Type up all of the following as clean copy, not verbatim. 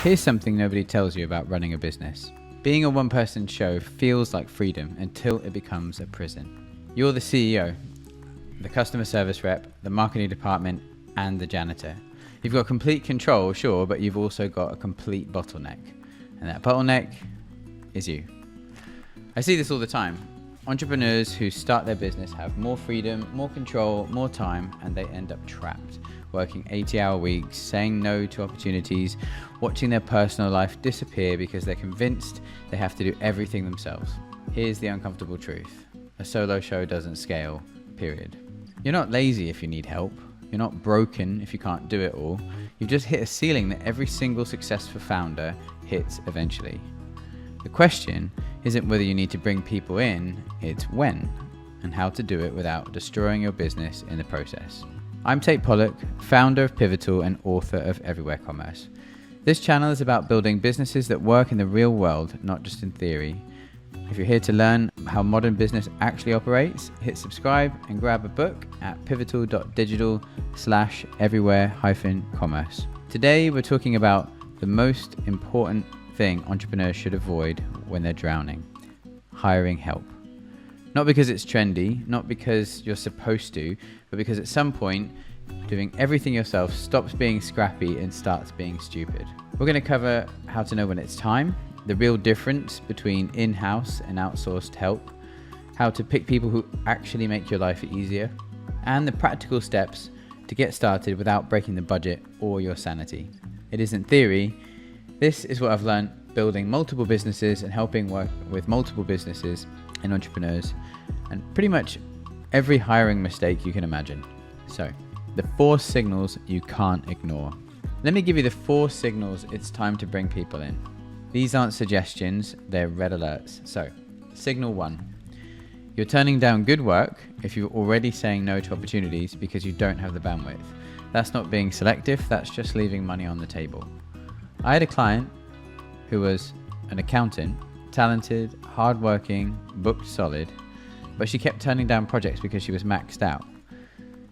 Here's something nobody tells you about running a business. Being a one-person show feels like freedom until it becomes a prison. You're the CEO, the customer service rep, the marketing department, and the janitor. You've got complete control, sure, but you've also got a complete bottleneck. And that bottleneck is you. I see this all the time. Entrepreneurs who start their business have more freedom, more control, more time, and they end up trapped, working 80-hour weeks, saying no to opportunities, watching their personal life disappear because they're convinced they have to do everything themselves. Here's the uncomfortable truth. A solo show doesn't scale, period. You're not lazy if you need help. You're not broken if you can't do it all. You've just hit a ceiling that every single successful founder hits eventually. The question isn't whether you need to bring people in, it's when and how to do it without destroying your business in the process. I'm Tate Pollock, founder of Pivotal and author of Everywhere Commerce. This channel is about building businesses that work in the real world, not just in theory. If you're here to learn how modern business actually operates, hit subscribe and grab a book at pivotal.digital/everywhere-commerce. Today we're talking about the most important thing entrepreneurs should avoid when they're drowning: hiring help. Not because it's trendy, not because you're supposed to, but because at some point, doing everything yourself stops being scrappy and starts being stupid. We're going to cover how to know when it's time, the real difference between in-house and outsourced help, how to pick people who actually make your life easier, and the practical steps to get started without breaking the budget or your sanity. It isn't theory. This is what I've learned building multiple businesses and helping work with multiple businesses and entrepreneurs, and pretty much every hiring mistake you can imagine. So, the 4 signals you can't ignore. Let me give you the 4 signals it's time to bring people in. These aren't suggestions, they're red alerts. So, signal 1. You're turning down good work if you're already saying no to opportunities because you don't have the bandwidth. That's not being selective, that's just leaving money on the table. I had a client who was an accountant, talented, hardworking, booked solid, but she kept turning down projects because she was maxed out.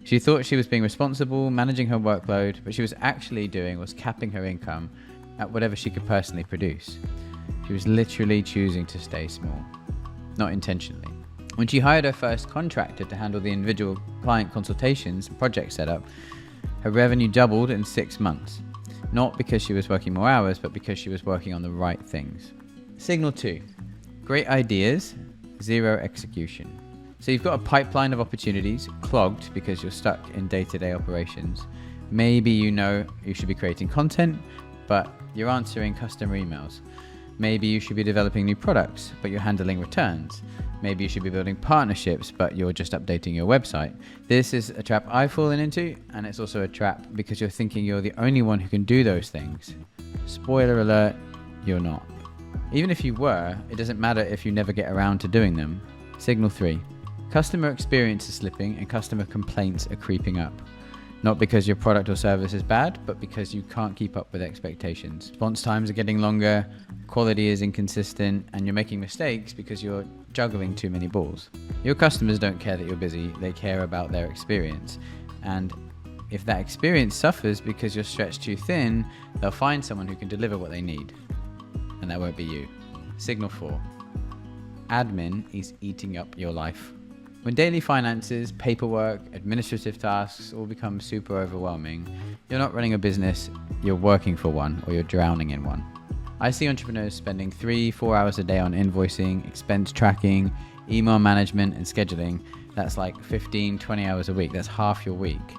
She thought she was being responsible, managing her workload, but she was actually doing was capping her income at whatever she could personally produce. She was literally choosing to stay small, not intentionally. When she hired her first contractor to handle the individual client consultations and project setup, her revenue doubled in 6 months. Not because she was working more hours, but because she was working on the right things. Signal 2. Great ideas, zero execution. So you've got a pipeline of opportunities clogged because you're stuck in day-to-day operations. Maybe you know you should be creating content, but you're answering customer emails. Maybe you should be developing new products, but you're handling returns. Maybe you should be building partnerships, but you're just updating your website. This is a trap I've fallen into, and it's also a trap because you're thinking you're the only one who can do those things. Spoiler alert, you're not. Even if you were, it doesn't matter if you never get around to doing them. Signal 3. Customer experience is slipping and customer complaints are creeping up. Not because your product or service is bad, but because you can't keep up with expectations. Response times are getting longer, quality is inconsistent, and you're making mistakes because you're juggling too many balls. Your customers don't care that you're busy, they care about their experience. And if that experience suffers because you're stretched too thin, they'll find someone who can deliver what they need. And that won't be you. Signal 4. Admin is eating up your life. When daily finances, paperwork, administrative tasks all become super overwhelming, you're not running a business, you're working for one, or you're drowning in one. I see entrepreneurs spending 3-4 hours a day on invoicing, expense tracking, email management, and scheduling. That's like 15-20 hours a week. That's half your week,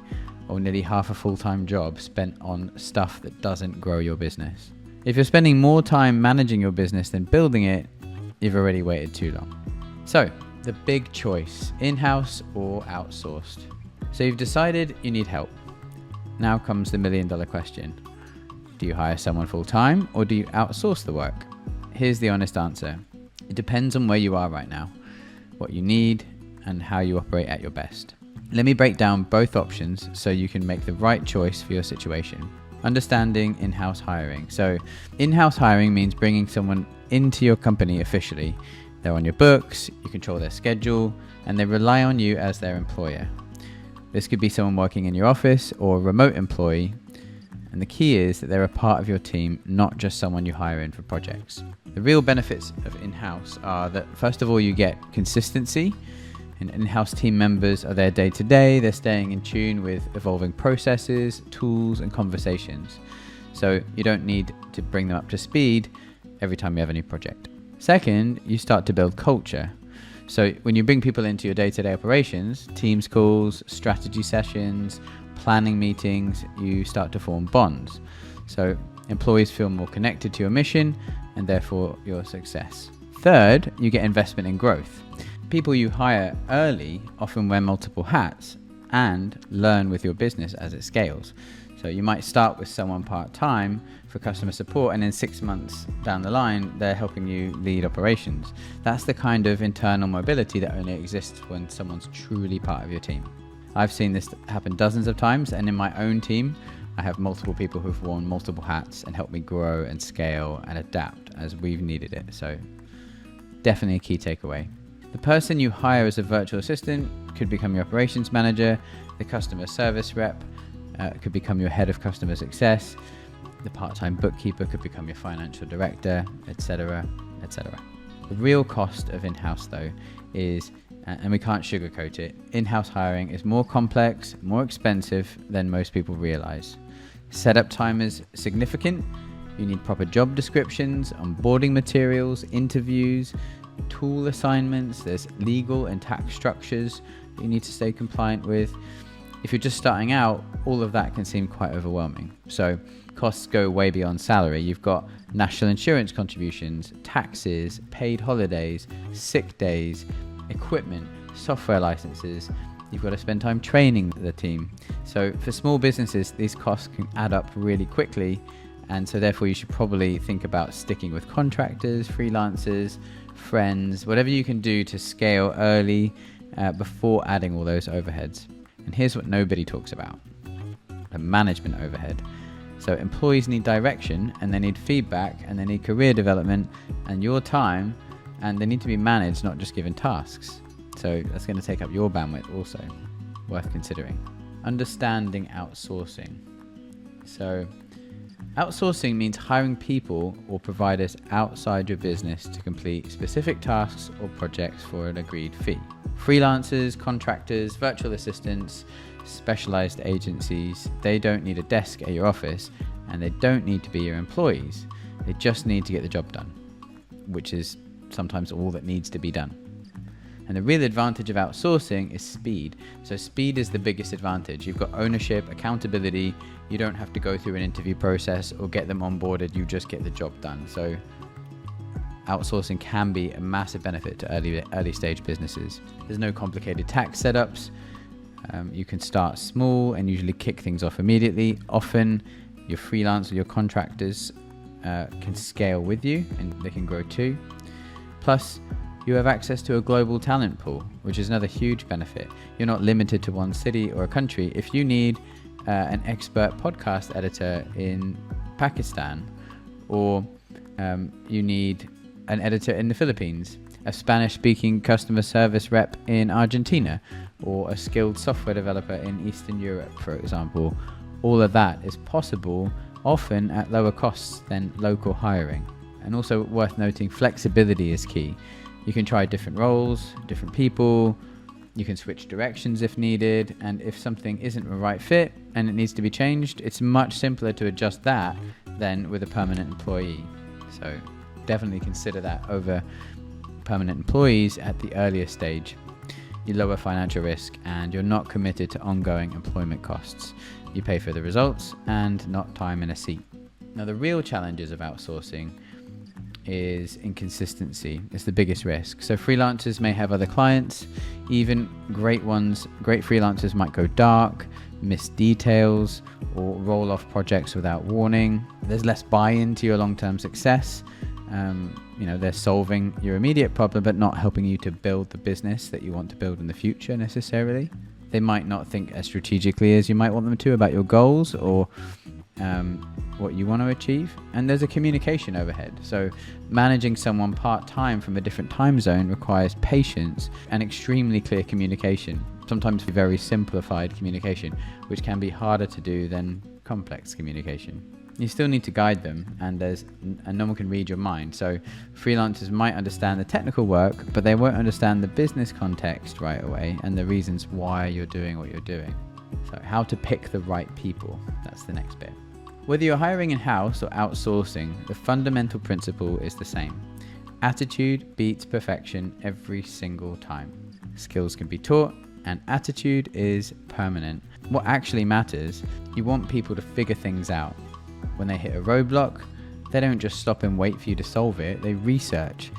or nearly half a full-time job spent on stuff that doesn't grow your business. If you're spending more time managing your business than building it, you've already waited too long. So, the big choice, in-house or outsourced. So you've decided you need help. Now comes the $1 million question. Do you hire someone full-time or do you outsource the work? Here's the honest answer. It depends on where you are right now, what you need, and how you operate at your best. Let me break down both options so you can make the right choice for your situation. Understanding in-house hiring. So in-house hiring means bringing someone into your company officially. They're on your books, you control their schedule, and they rely on you as their employer. This could be someone working in your office or a remote employee. And the key is that they're a part of your team, not just someone you hire in for projects. The real benefits of in-house are that, first of all, you get consistency. And in-house team members are there day to day. They're staying in tune with evolving processes, tools, and conversations. So you don't need to bring them up to speed every time you have a new project. Second, you start to build culture. So when you bring people into your day-to-day operations, Teams calls, strategy sessions, planning meetings, you start to form bonds. So employees feel more connected to your mission and therefore your success. Third, you get investment in growth. People you hire early often wear multiple hats and learn with your business as it scales. So you might start with someone part-time for customer support, and then 6 months down the line, they're helping you lead operations. That's the kind of internal mobility that only exists when someone's truly part of your team. I've seen this happen dozens of times, and in my own team, I have multiple people who've worn multiple hats and helped me grow and scale and adapt as we've needed it. So definitely a key takeaway. The person you hire as a virtual assistant could become your operations manager. The customer service rep could become your head of customer success. The part-time bookkeeper could become your financial director, etc., etc. The real cost of in-house, though, is, and we can't sugarcoat it, in-house hiring is more complex, more expensive than most people realize. Setup time is significant. You need proper job descriptions, onboarding materials, interviews, tool assignments. There's legal and tax structures that you need to stay compliant with. If you're just starting out, all of that can seem quite overwhelming. So costs go way beyond salary. You've got national insurance contributions, taxes, paid holidays, sick days, equipment, software licenses. You've got to spend time training the team. So for small businesses, these costs can add up really quickly. And so therefore you should probably think about sticking with contractors, freelancers, friends, whatever you can do to scale early before adding all those overheads. And here's what nobody talks about: a management overhead. So employees need direction, and they need feedback, and they need career development and your time, and they need to be managed, not just given tasks. So that's going to take up your bandwidth also, worth considering. Understanding outsourcing. So outsourcing means hiring people or providers outside your business to complete specific tasks or projects for an agreed fee. Freelancers, contractors, virtual assistants, specialized agencies, they don't need a desk at your office, and they don't need to be your employees. They just need to get the job done, which is sometimes all that needs to be done. And the real advantage of outsourcing is speed. So speed is the biggest advantage. You've got ownership, accountability. You don't have to go through an interview process or get them onboarded. You just get the job done. So outsourcing can be a massive benefit to early stage businesses. There's no complicated tax setups. You can start small and usually kick things off immediately. Often your freelance or your contractors can scale with you, and they can grow too. Plus, you have access to a global talent pool, which is another huge benefit. You're not limited to one city or a country. If you need an expert podcast editor in Pakistan, or you need an editor in the Philippines, a Spanish-speaking customer service rep in Argentina, or a skilled software developer in Eastern Europe, for example, all of that is possible, often at lower costs than local hiring. And also worth noting, flexibility is key. You can try different roles, different people, you can switch directions if needed, and if something isn't the right fit and it needs to be changed, it's much simpler to adjust that than with a permanent employee. So definitely consider that over permanent employees at the earlier stage. You lower financial risk, and you're not committed to ongoing employment costs. You pay for the results and not time in a seat. Now, the real challenges of outsourcing is inconsistency. It's the biggest risk. So freelancers may have other clients. Even great freelancers might go dark, miss details, or roll off projects without warning. There's less buy-in to your long-term success. They're solving your immediate problem, but not helping you to build the business that you want to build in the future necessarily. They might not think as strategically as you might want them to about your goals or what you want to achieve. And there's a communication overhead. So managing someone part-time from a different time zone requires patience and extremely clear communication, sometimes very simplified communication, which can be harder to do than complex communication. You still need to guide them, and no one can read your mind. So freelancers might understand the technical work, but they won't understand the business context right away and the reasons why you're doing what you're doing. So how to pick the right people, that's the next bit. Whether you're hiring in-house or outsourcing, the fundamental principle is the same. Attitude beats perfection every single time. Skills can be taught, and attitude is permanent. What actually matters, you want people to figure things out. When they hit a roadblock, they don't just stop and wait for you to solve it. They research.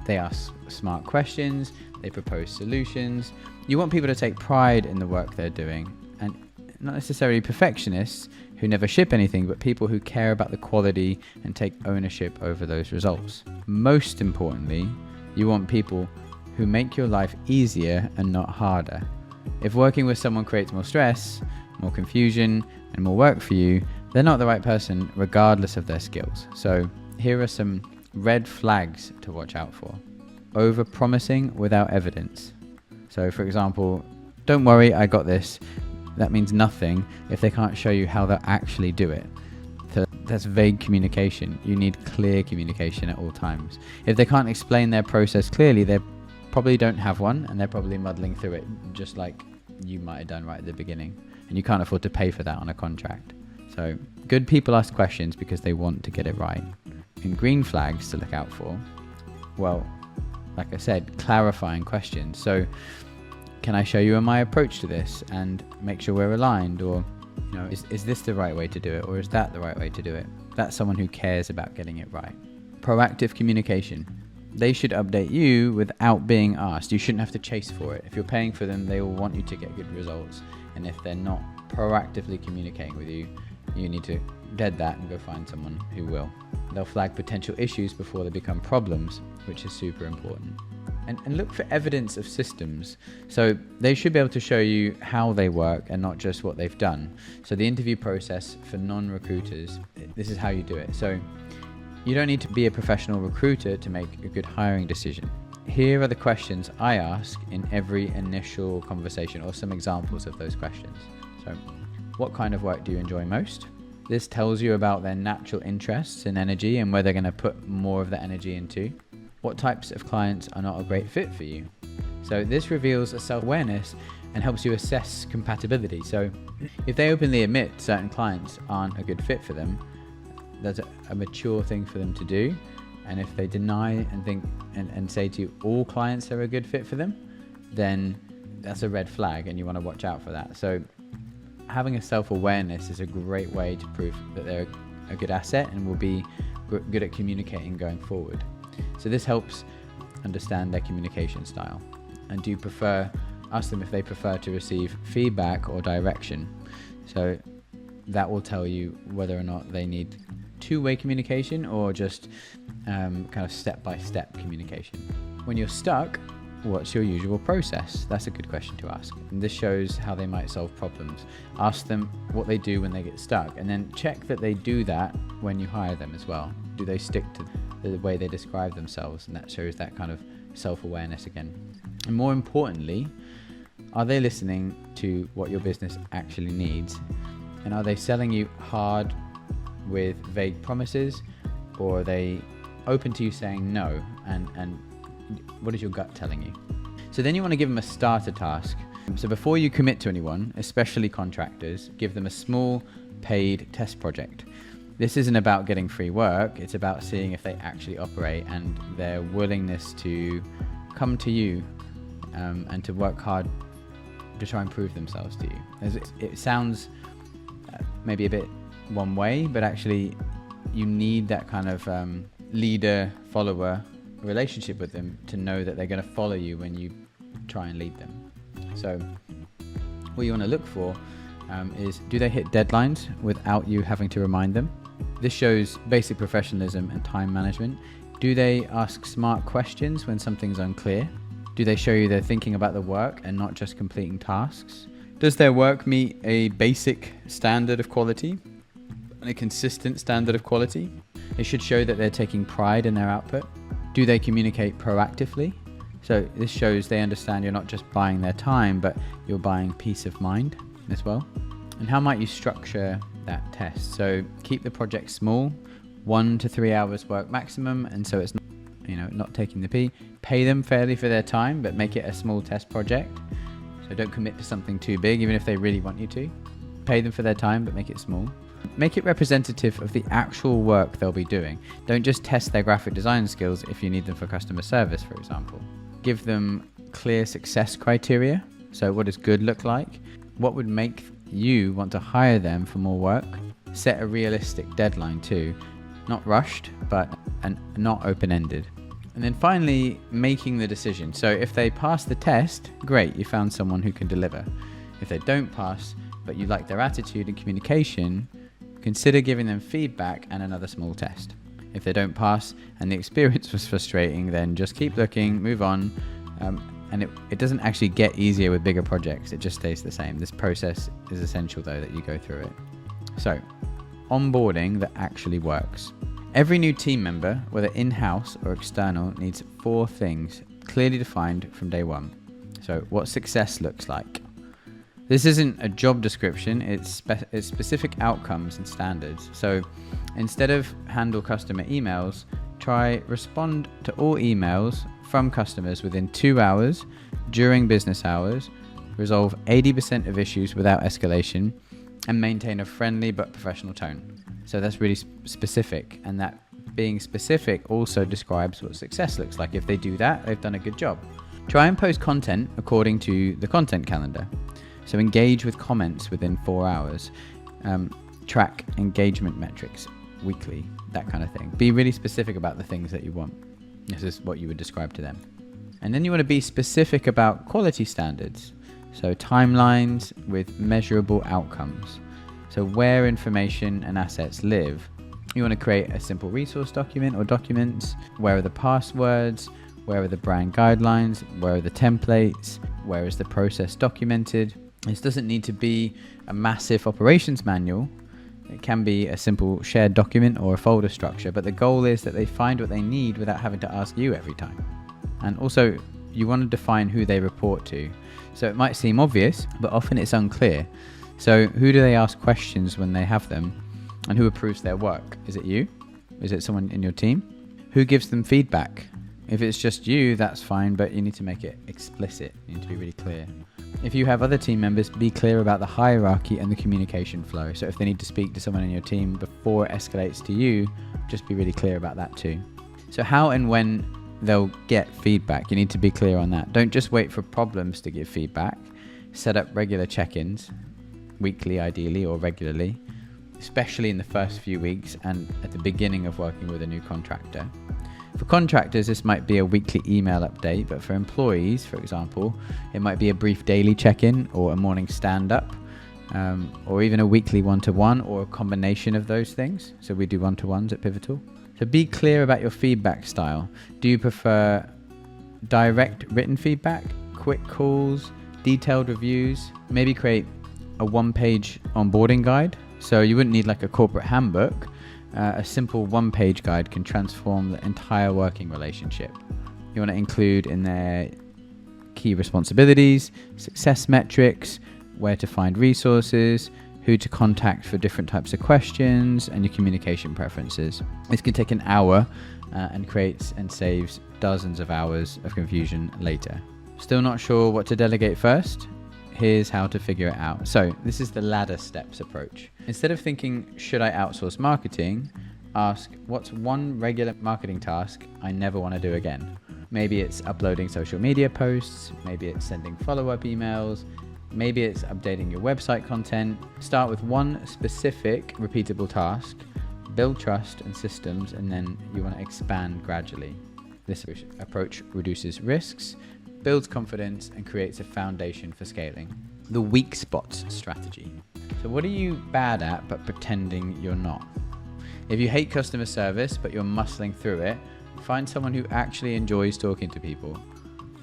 They ask smart questions. They propose solutions. You want people to take pride in the work they're doing, and not necessarily perfectionists who never ship anything, but people who care about the quality and take ownership over those results. Most importantly, you want people who make your life easier and not harder. If working with someone creates more stress, more confusion, and more work for you, they're not the right person regardless of their skills. So here are some red flags to watch out for. Over-promising without evidence. So for example, don't worry, I got this. That means nothing if they can't show you how they'll actually do it. So that's vague communication. You need clear communication at all times. If they can't explain their process clearly, they probably don't have one, and they're probably muddling through it just like you might have done right at the beginning. And you can't afford to pay for that on a contract. So good people ask questions because they want to get it right. And green flags to look out for, well, like I said, clarifying questions. So can I show you my approach to this and make sure we're aligned? Or, is this the right way to do it? Or is that the right way to do it? That's someone who cares about getting it right. Proactive communication. They should update you without being asked. You shouldn't have to chase for it. If you're paying for them, they will want you to get good results. And if they're not proactively communicating with you, you need to dead that and go find someone who will. They'll flag potential issues before they become problems, which is super important. And look for evidence of systems. So they should be able to show you how they work and not just what they've done. So the interview process for non-recruiters, this is how you do it. So you don't need to be a professional recruiter to make a good hiring decision. Here are the questions I ask in every initial conversation, or some examples of those questions. So, what kind of work do you enjoy most? This tells you about their natural interests and energy and where they're going to put more of that energy into. What types of clients are not a great fit for you? So this reveals a self-awareness and helps you assess compatibility. So if they openly admit certain clients aren't a good fit for them, that's a mature thing for them to do. And if they deny and think and say to you all clients are a good fit for them, then that's a red flag and you want to watch out for that. So having a self-awareness is a great way to prove that they're a good asset and will be good at communicating going forward. So this helps understand their communication style. And do you ask them if they prefer to receive feedback or direction. So that will tell you whether or not they need two-way communication or just kind of step-by-step communication. When you're stuck, what's your usual process? That's a good question to ask. And this shows how they might solve problems. Ask them what they do when they get stuck, and then check that they do that when you hire them as well. Do they stick to the way they describe themselves? And that shows that kind of self-awareness again. And more importantly, are they listening to what your business actually needs? And are they selling you hard with vague promises, or are they open to you saying no? And what is your gut telling you? So then you want to give them a starter task. So before you commit to anyone, especially contractors, give them a small paid test project. This isn't about getting free work. It's about seeing if they actually operate and their willingness to come to you and to work hard to try and prove themselves to you. It sounds maybe a bit one way, but actually you need that kind of leader-follower relationship with them to know that they're going to follow you when you try and lead them. So what you want to look for is, do they hit deadlines without you having to remind them? This shows basic professionalism and time management. Do they ask smart questions when something's unclear? Do they show you they're thinking about the work and not just completing tasks? Does their work meet a basic standard of quality and a consistent standard of quality? It should show that they're taking pride in their output. Do they communicate proactively? So this shows they understand you're not just buying their time, but you're buying peace of mind as well. And how might you structure that test? So keep the project small, 1 to 3 hours work maximum, and so it's not taking the P. Pay them fairly for their time, but make it a small test project. So don't commit to something too big, even if they really want you to. Pay them for their time, but make it small. Make it representative of the actual work they'll be doing. Don't just test their graphic design skills if you need them for customer service, for example. Give them clear success criteria. So what does good look like? What would make you want to hire them for more work? Set a realistic deadline too. Not rushed, but not open-ended. And then finally, making the decision. So if they pass the test, great, you found someone who can deliver. If they don't pass, but you like their attitude and communication, consider giving them feedback and another small test. If they don't pass and the experience was frustrating, then just keep looking, move on. And it doesn't actually get easier with bigger projects, it just stays the same. This process is essential though, that you go through it. So, onboarding that actually works. Every new team member, whether in-house or external, needs 4 things clearly defined from day one. So what success looks like. This isn't a job description, it's specific outcomes and standards. So instead of handle customer emails, try respond to all emails from customers within 2 hours during business hours, resolve 80% of issues without escalation, and maintain a friendly but professional tone. So that's really specific, and that being specific also describes what success looks like. If they do that, they've done a good job. Try and post content according to the content calendar. So engage with comments within 4 hours. Track engagement metrics weekly, that kind of thing. Be really specific about the things that you want. This is what you would describe to them. And then you want to be specific about quality standards. So timelines with measurable outcomes. So where information and assets live. You want to create a simple resource document or documents. Where are the passwords? Where are the brand guidelines? Where are the templates? Where is the process documented? This doesn't need to be a massive operations manual. It can be a simple shared document or a folder structure, but the goal is that they find what they need without having to ask you every time. And also, you want to define who they report to. So it might seem obvious, but often it's unclear. So who do they ask questions when they have them? And who approves their work? Is it you? Is it someone in your team? Who gives them feedback? If it's just you, that's fine, but you need to make it explicit. You need to be really clear. If you have other team members, be clear about the hierarchy and the communication flow. So if they need to speak to someone in your team before it escalates to you, just be really clear about that too. So how and when they'll get feedback, you need to be clear on that. Don't just wait for problems to give feedback. Set up regular check-ins, weekly ideally or regularly, especially in the first few weeks and at the beginning of working with a new contractor. For contractors, this might be a weekly email update, but for employees, for example, it might be a brief daily check-in or a morning stand-up, or even a weekly one-to-one or a combination of those things. So we do one-to-ones at Pivotal. So be clear about your feedback style. Do you prefer direct written feedback, quick calls, detailed reviews? Maybe create a 1-page onboarding guide. So you wouldn't need like a corporate handbook. A simple 1-page guide can transform the entire working relationship. You want to include in there key responsibilities, success metrics, where to find resources, who to contact for different types of questions, and your communication preferences. This can take an hour and creates and saves dozens of hours of confusion later. Still not sure what to delegate first? Here's how to figure it out. So this is the ladder steps approach. Instead of thinking, should I outsource marketing? Ask, what's one regular marketing task I never want to do again? Maybe it's uploading social media posts. Maybe it's sending follow-up emails. Maybe it's updating your website content. Start with one specific repeatable task, build trust and systems, and then you want to expand gradually. This approach reduces risks, builds confidence, and creates a foundation for scaling. The weak spots strategy. So what are you bad at but pretending you're not? If you hate customer service but you're muscling through it, find someone who actually enjoys talking to people.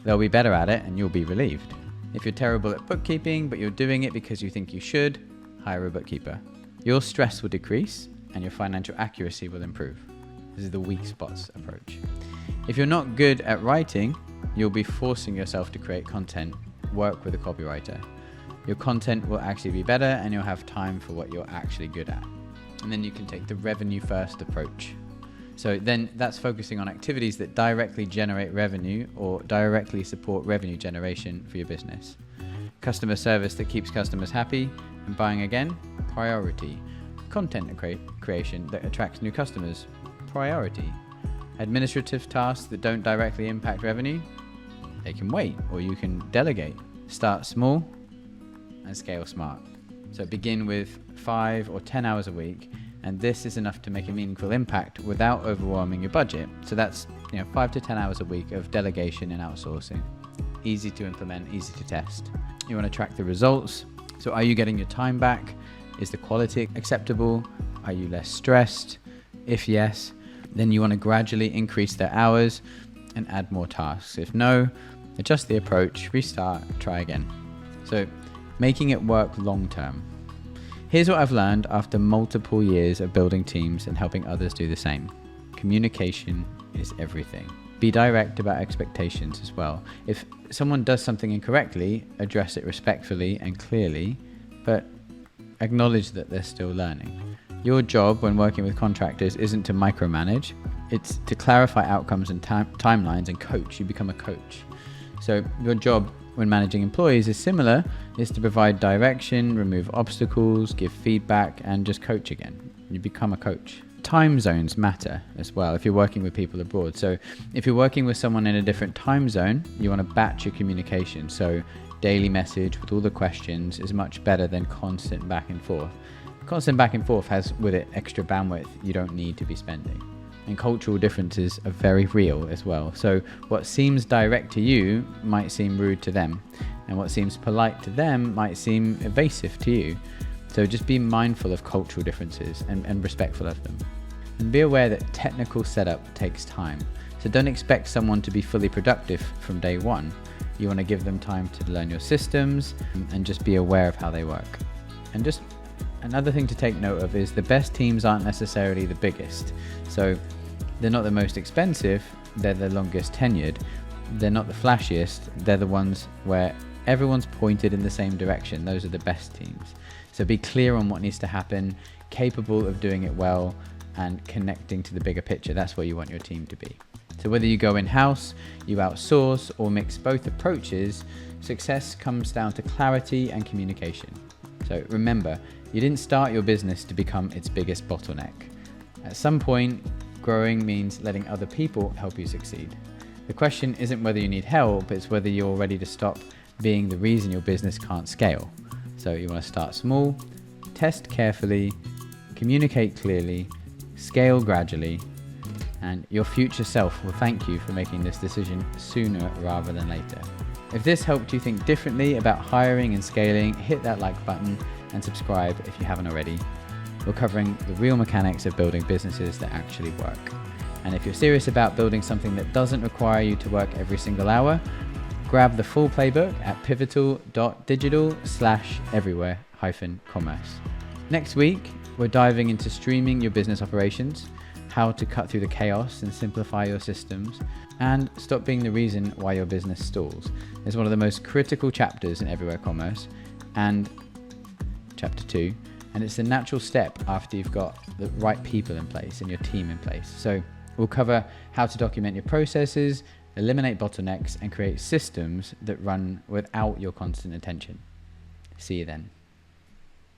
They'll be better at it and you'll be relieved. If you're terrible at bookkeeping but you're doing it because you think you should, hire a bookkeeper. Your stress will decrease and your financial accuracy will improve. This is the weak spots approach. If you're not good at writing, you'll be forcing yourself to create content, work with a copywriter. Your content will actually be better and you'll have time for what you're actually good at. And then you can take the revenue first approach. So then that's focusing on activities that directly generate revenue or directly support revenue generation for your business. Customer service that keeps customers happy and buying again, priority. Content creation that attracts new customers, priority. Administrative tasks that don't directly impact revenue, they can wait, or you can delegate. Start small and scale smart. So begin with 5 or 10 hours a week, and this is enough to make a meaningful impact without overwhelming your budget. So that's 5 to 10 hours a week of delegation and outsourcing. Easy to implement, easy to test. You want to track the results. So are you getting your time back? Is the quality acceptable? Are you less stressed? If yes, then you want to gradually increase their hours and add more tasks. If no, adjust the approach, restart, try again. So making it work long term. Here's what I've learned after multiple years of building teams and helping others do the same. Communication is everything. Be direct about expectations as well. If someone does something incorrectly, address it respectfully and clearly, but acknowledge that they're still learning. Your job when working with contractors isn't to micromanage, it's to clarify outcomes and timelines and coach. You become a coach. So your job when managing employees is similar, is to provide direction, remove obstacles, give feedback, and just coach again. You become a coach. Time zones matter as well if you're working with people abroad. So if you're working with someone in a different time zone, you want to batch your communication. So daily message with all the questions is much better than constant back and forth. Constant back and forth has with it extra bandwidth you don't need to be spending. And cultural differences are very real as well. So what seems direct to you might seem rude to them, and what seems polite to them might seem evasive to you. So just be mindful of cultural differences and respectful of them. And be aware that technical setup takes time. So don't expect someone to be fully productive from day one. You want to give them time to learn your systems and just be aware of how they work. And just another thing to take note of is the best teams aren't necessarily the biggest. So they're not the most expensive, they're the longest tenured. They're not the flashiest, they're the ones where everyone's pointed in the same direction. Those are the best teams. So be clear on what needs to happen, capable of doing it well, and connecting to the bigger picture. That's where you want your team to be. So whether you go in-house, you outsource, or mix both approaches, success comes down to clarity and communication. So remember, you didn't start your business to become its biggest bottleneck. At some point, growing means letting other people help you succeed. The question isn't whether you need help, it's whether you're ready to stop being the reason your business can't scale. So you want to start small, test carefully, communicate clearly, scale gradually, and your future self will thank you for making this decision sooner rather than later. If this helped you think differently about hiring and scaling, hit that like button and subscribe if you haven't already. We're covering the real mechanics of building businesses that actually work. And if you're serious about building something that doesn't require you to work every single hour, grab the full playbook at pivotal.digital/everywhere-commerce. Next week, we're diving into streaming your business operations, how to cut through the chaos and simplify your systems, and stop being the reason why your business stalls. It's one of the most critical chapters in Everywhere Commerce, and chapter 2, and it's the natural step after you've got the right people in place and your team in place. So we'll cover how to document your processes, eliminate bottlenecks, and create systems that run without your constant attention. See you then.